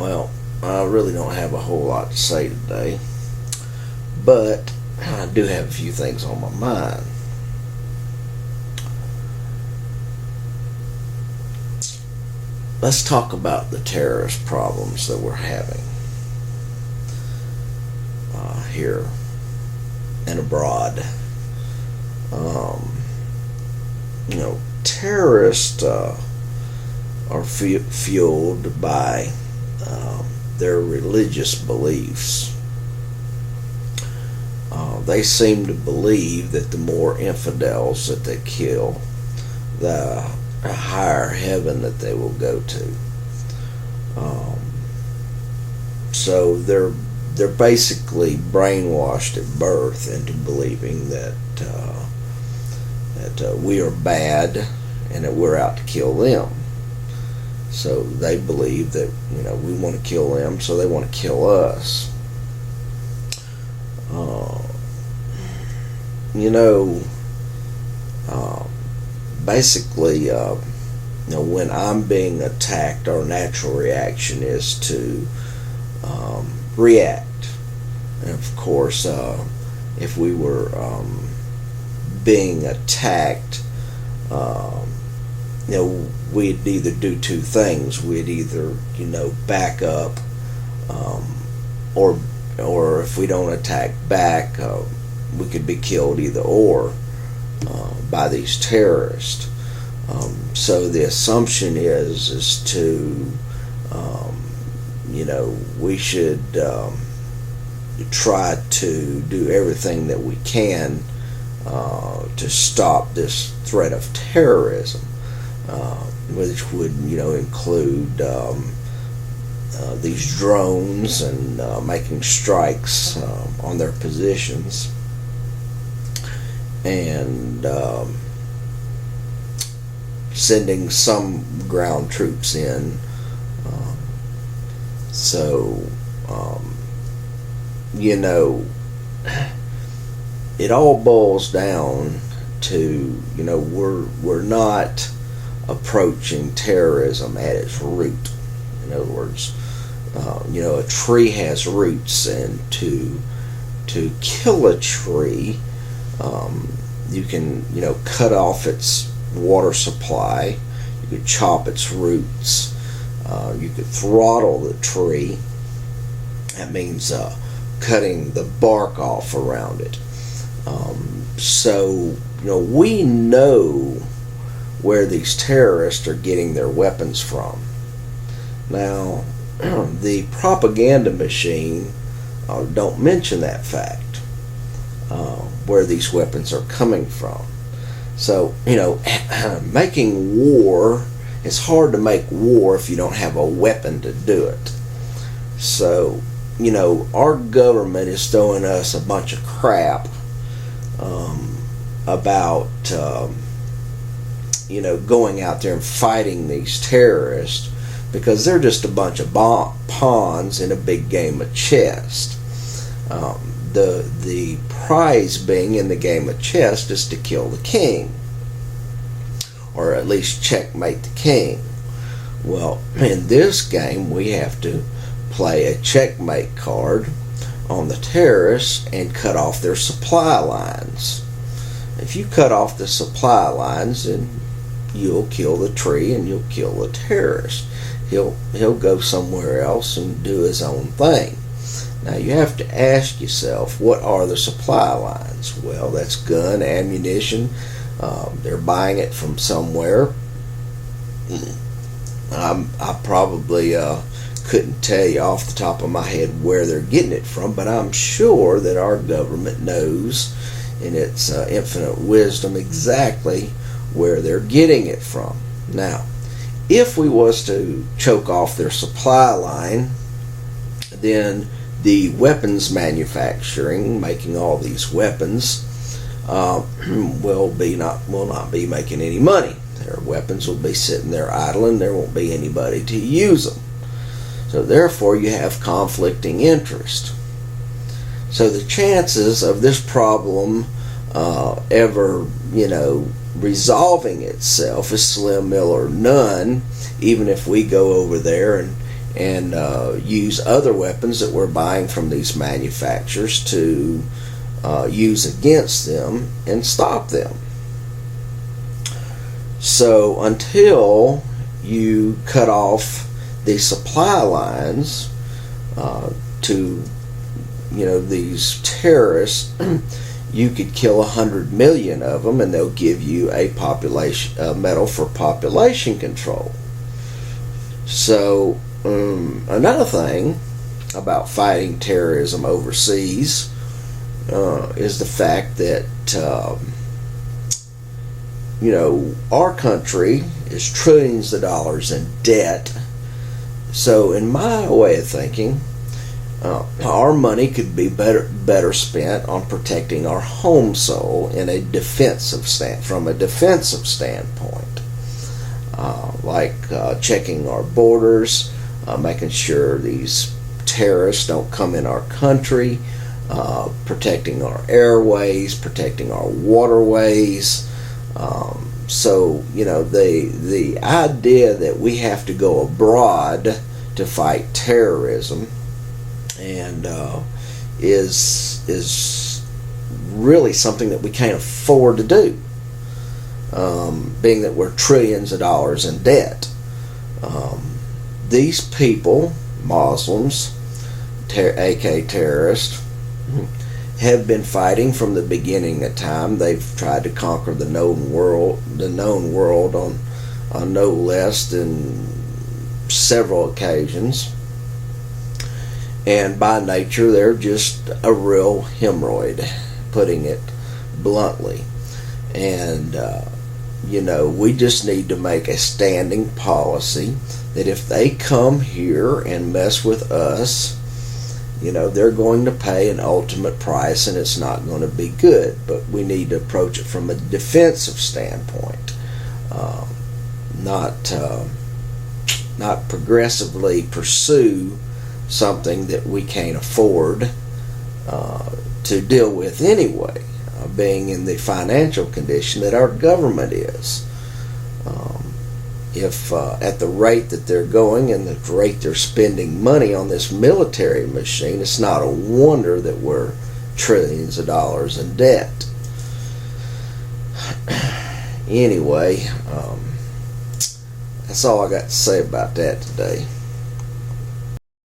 Well, I really don't have a whole lot to say today, but I do have a few things on my mind. Let's talk about the terrorist problems that we're having here and abroad. Terrorists are fueled by their religious beliefs. They seem to believe that the more infidels that they kill, the higher heaven that they will go to. So they're basically brainwashed at birth into believing that we are bad and that we're out to kill them. So they believe that we want to kill them, so they want to kill us. Basically, when I'm being attacked, our natural reaction is to react. And of course, if we were being attacked, we'd either do two things. We'd either, back up, or if we don't attack back, we could be killed either or by these terrorists. So the assumption is to, we should try to do everything that we can to stop this threat of terrorism, which would, include these drones and making strikes on their positions, and sending some ground troops in. It all boils down to, we're not approaching terrorism at its root. In other words, a tree has roots, and to kill a tree, you can, cut off its water supply. You could chop its roots. You could throttle the tree. That means cutting the bark off around it. We know where these terrorists are getting their weapons from. Now, the propaganda machine don't mention that fact, where these weapons are coming from. So, making war, it's hard to make war if you don't have a weapon to do it. So, our government is throwing us a bunch of crap about, going out there and fighting these terrorists, because they're just a bunch of pawns in a big game of chess. The prize being in the game of chess is to kill the king, or at least checkmate the king. Well, in this game, we have to play a checkmate card on the terrorists and cut off their supply lines. If you cut off the supply lines, then you'll kill the tree and you'll kill the terrorist. He'll go somewhere else and do his own thing. Now you have to ask yourself, what are the supply lines? Well, that's gun, ammunition. They're buying it from somewhere. I probably couldn't tell you off the top of my head where they're getting it from, but I'm sure that our government knows in its infinite wisdom exactly where they're getting it from. Now, if we was to choke off their supply line, then the weapons manufacturing, making all these weapons, will not be making any money. Their weapons will be sitting there idling. There won't be anybody to use them. So therefore, you have conflicting interest. So the chances of this problem ever, resolving itself is slim or none, even if we go over there and use other weapons that we're buying from these manufacturers to use against them and stop them. So until you cut off the supply lines to these terrorists, you could kill 100 million of them, and they'll give you a medal for population control. So another thing about fighting terrorism overseas is the fact that our country is trillions of dollars in debt. So in my way of thinking, our money could be better spent on protecting our home soil from a defensive standpoint, like checking our borders, making sure these terrorists don't come in our country, protecting our airways, protecting our waterways. So the idea that we have to go abroad to fight terrorism and is really something that we can't afford to do, being that we're trillions of dollars in debt. These people, Muslims, aka terrorists, have been fighting from the beginning of time. They've tried to conquer the known world on no less than several occasions. And by nature, they're just a real hemorrhoid, putting it bluntly. And, we just need to make a standing policy that if they come here and mess with us, they're going to pay an ultimate price, and it's not going to be good. But we need to approach it from a defensive standpoint, not progressively pursue something that we can't afford to deal with anyway, being in the financial condition that our government is. If at the rate that they're going and the rate they're spending money on this military machine, it's not a wonder that we're trillions of dollars in debt. Anyway, that's all I got to say about that today.